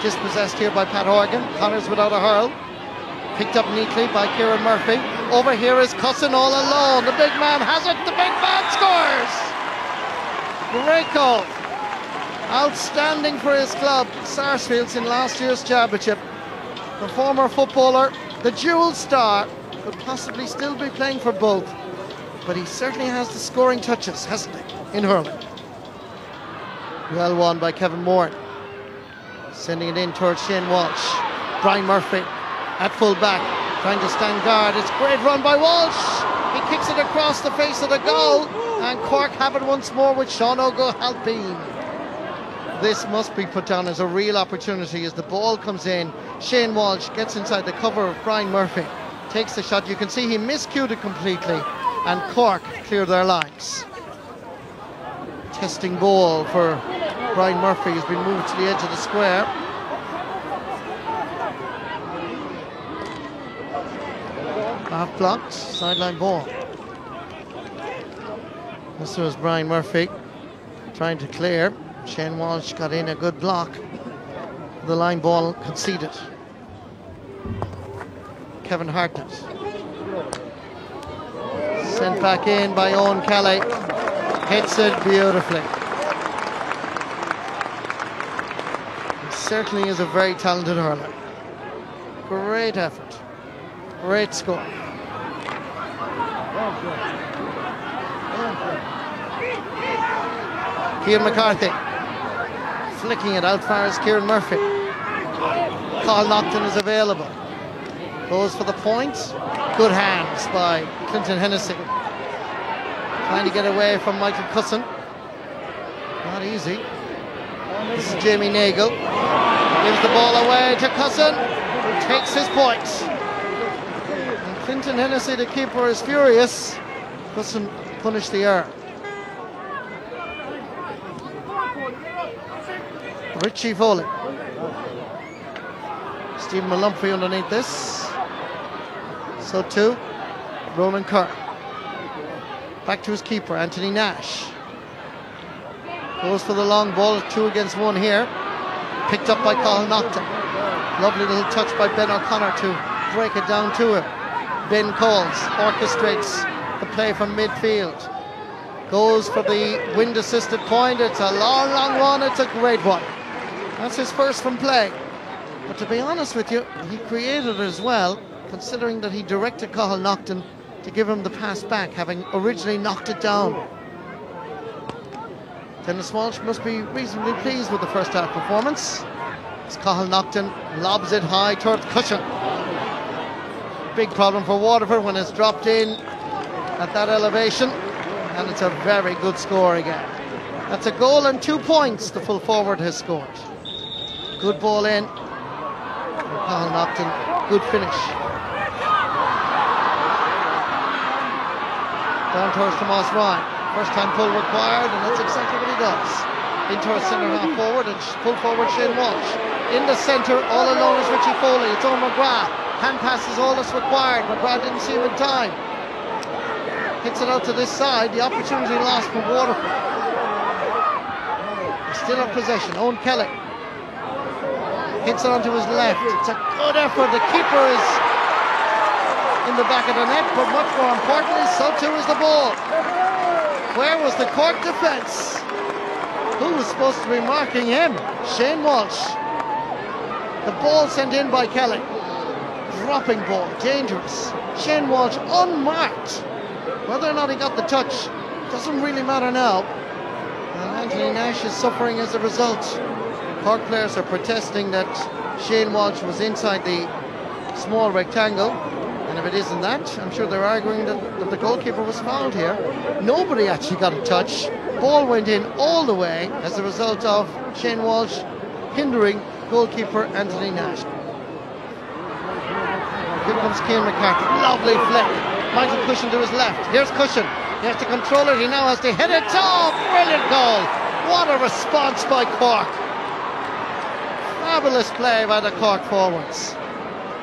Dispossessed here by Pat Horgan. Connors without a hurl. Picked up neatly by Kieran Murphy. Over here is Cussin all alone. The big man has it. The big man scores. Great goal. Outstanding for his club. Sarsfields in last year's championship. The former footballer, the dual star, could possibly still be playing for both. But he certainly has the scoring touches, hasn't he, in hurling. Well won by Kevin Moore. Sending it in towards Shane Walsh. Brian Murphy at full back, trying to stand guard. It's a great run by Walsh. He kicks it across the face of the goal, and Cork have it once more with Sean O'Halpine. This must be put down as a real opportunity as the ball comes in. Shane Walsh gets inside the cover of Brian Murphy, takes the shot. You can see he miscued it completely, and Cork clear their lines. Testing ball for Brian Murphy has been moved to the edge of the square. Half blocked, sideline ball. This was Brian Murphy trying to clear. Shane Walsh got in a good block. The line ball conceded. Kevin Hartnett. Sent back in by Owen Kelly. Hits it beautifully. He certainly is a very talented hurler. Great effort. Great score. Cian McCarthy flicking it out far as Kieran Murphy. Carl Nocton is available. Goes for the point. Good hands by Clinton Hennessy. Trying to get away from Michael Cussin. Not easy. This is Jamie Nagle. Gives the ball away to Cussin, who takes his point. And Clinton Hennessy, the keeper, is furious. Cussin punished the error. Richie Foley. Stephen Malumphry underneath this. So too Ronan Kerr. Back to his keeper, Anthony Nash. Goes for the long ball, 2 against 1 here. Picked up by Cathal Nocton. Lovely little touch by Ben O'Connor to break it down to him. Ben Coles orchestrates the play from midfield. Goes for the wind-assisted point. It's a long, long one. It's a great one. That's his first from play. But to be honest with you, he created it as well, considering that he directed Cathal Nocton to give him the pass back, having originally knocked it down. Dennis Walsh must be reasonably pleased with the first half performance. As Cathal Nocton lobs it high towards Cushin. Big problem for Waterford when it's dropped in at that elevation, and it's a very good score again. That's a goal and 2 points the full forward has scored. Good ball in. Cathal Nocton, good finish. Down towards Tomas Ryan. First time pull required, and that's exactly what he does. In towards centre half forward, and pull forward Shane Walsh. In the centre, all alone is Richie Foley. It's Owen McGrath. Hand pass is all that's required. McGrath didn't see him in time. Hits it out to this side. The opportunity lost for Waterford. Still in possession. Owen Kelly hits it onto his left. It's a good effort. The keeper is in the back of the net, but much more importantly, so too is the ball. Where was the Cork defence? Who was supposed to be marking him? Shane Walsh. The ball sent in by Kelly. Dropping ball, dangerous. Shane Walsh unmarked. Whether or not he got the touch doesn't really matter now. And Anthony Nash is suffering as a result. Cork players are protesting that Shane Walsh was inside the small rectangle, and if it isn't that, I'm sure they're arguing that the goalkeeper was fouled here. Nobody actually got a touch. Ball went in all the way as a result of Shane Walsh hindering goalkeeper Anthony Nash. Here comes Cian McCarthy. Lovely flick. Michael Cushin to his left. Here's Cushin. He has to control it. He now has to hit it. Oh, brilliant goal. What a response by Cork. Fabulous play by the Cork forwards.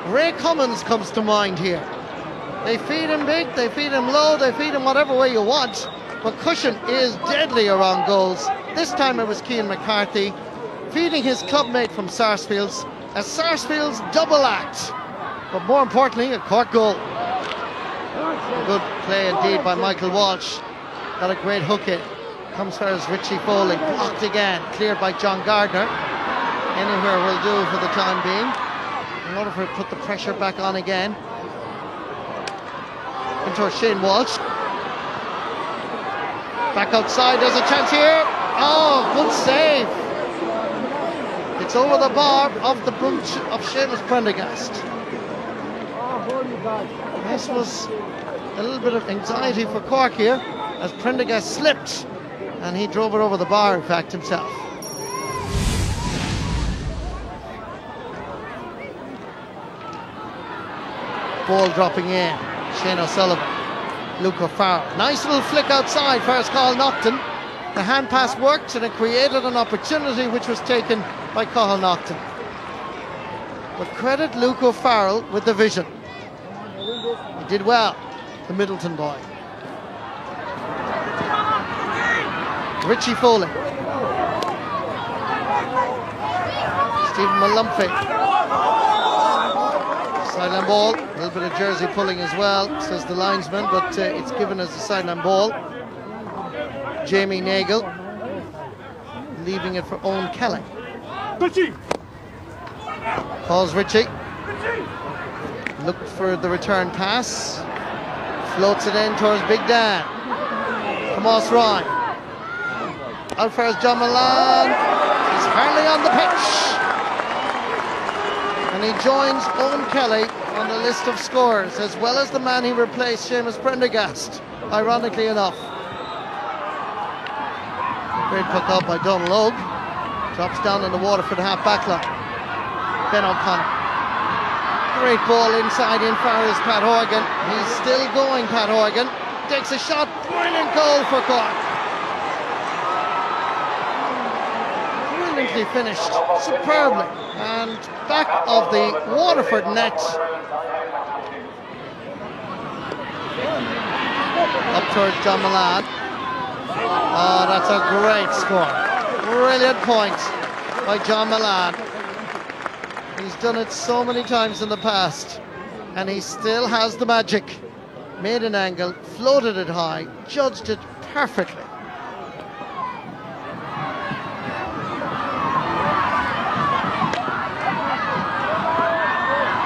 Ray Cummins comes to mind here. They feed him big, they feed him low, they feed him whatever way you want. But Cushin is deadly around goals. This time it was Cian McCarthy. feeding his clubmate from Sarsfields, a Sarsfields double act, but more importantly, a Cork goal. Good play indeed by Michael Walsh. Got a great hook in. Comes for as Richie Foley, blocked again, cleared by John Gardner. Anywhere will do for the time being. In order for it to put the pressure back on again. Into Shane Walsh. Back outside, there's a chance here. Oh, good save. It's over the bar off the boot of Seamus Prendergast. This was a little bit of anxiety for Cork here as Prendergast slipped and he drove it over the bar, in fact, himself. Ball dropping in. Shane O'Sullivan. Luke O'Farrell. Nice little flick outside for Cathal Naughton. The hand pass worked and it created an opportunity which was taken by Cathal Naughton. But credit Luke O'Farrell with the vision. He did well, the Middleton boy. Richie Foley. Stephen Malumphey. Sideline ball, a little bit of jersey pulling as well, says the linesman, but it's given as a sideline ball. Jamie Nagle leaving it for Owen Kelly. Richie! Calls Richie. Looked for the return pass. Floats it in towards Big Dan. Tomas Ryan. Out for John Milan. He's hardly on the pitch. And he joins Owen Kelly on the list of scorers, as well as the man he replaced, Seamus Prendergast, ironically enough. Great puck up by Donald Logue. Drops down in the water for the half back line. Ben O'Connor. Great ball inside in far is Pat Horgan. He's still going, Pat Horgan. Takes a shot. Brilliant goal for Cork. Brilliantly finished. Superbly. And back of the Waterford net. Up towards John Milan. Oh, that's a great score. Brilliant point by John Milan. He's done it so many times in the past, and he still has the magic. Made an angle, floated it high, judged it perfectly.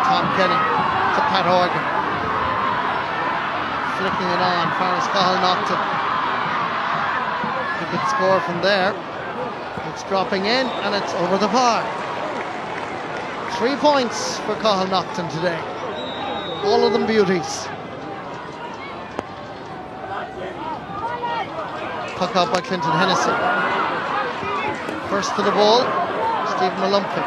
Tom Kenny to Pat Horgan. Flicking it on, far as Cathal Naughton. He could score from there. It's dropping in, and it's over the bar. 3 points for Cathal Naughton today. All of them beauties. Puck out by Clinton Hennessy. First to the ball, Stephen Malumphey.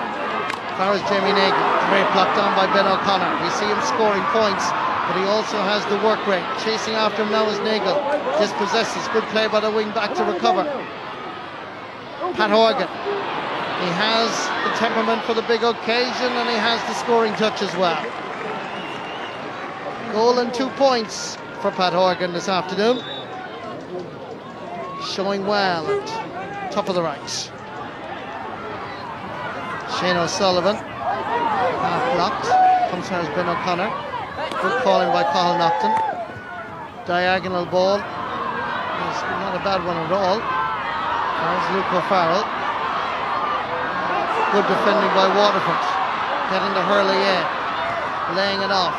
Far as Jamie Nagle. Great block down by Ben O'Connor. We see him scoring points, but he also has the work rate. Chasing after him now is Nagle. Dispossesses. Good play by the wing back to recover. Pat Horgan. He has the temperament for the big occasion, and he has the scoring touch as well. Goal and 2 points for Pat Horgan this afternoon. Showing well at top of the right. Shane O'Sullivan. Half blocked. Comes here as Ben O'Connor. Good calling by Cathal Naughton. Diagonal ball. It's not a bad one at all. There's Luke O'Farrell. Good defending by Waterford. Getting the hurley in. Laying it off.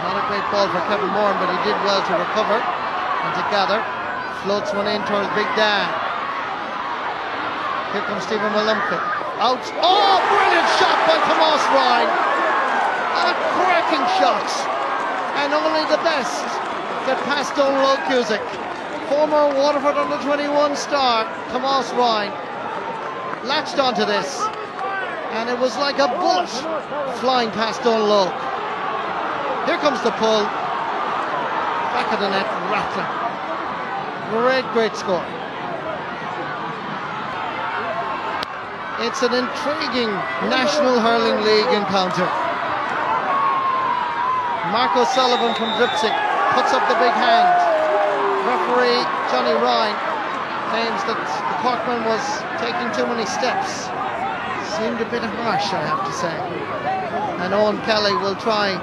Not a great ball for Kevin Moran, but he did well to recover and to gather. Floats one in towards Big Dan. Here comes Stephen Malumphey. Out. Oh, brilliant shot by Tomas Ryan. A cracking shot. And only the best get past Donald Cusick. Former Waterford under-21 star, Tomas Ryan, latched onto this. And it was like a bullet flying past Donald. Here comes the pull. Back of the net, rattling. Great score. It's an intriguing National Hurling League encounter. Mark O'Sullivan from Dripsy puts up the big hand. Referee Johnny Ryan claims that the Corkman was taking too many steps. seemed a bit harsh, I have to say. And Owen Kelly will try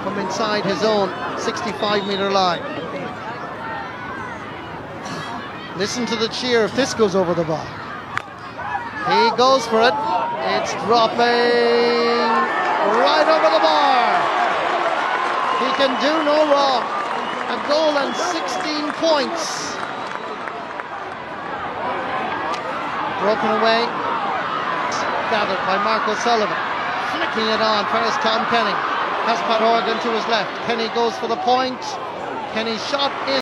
from inside his own 65-metre line. Listen to the cheer if this goes over the bar. He goes for it. It's dropping right over the bar. He can do no wrong. A goal and 16 points. Broken away. Gathered by Mark O'Sullivan. Flicking it on. First Tom Canning has Pat Horgan to his left. Kenny goes for the point. Kenny's shot is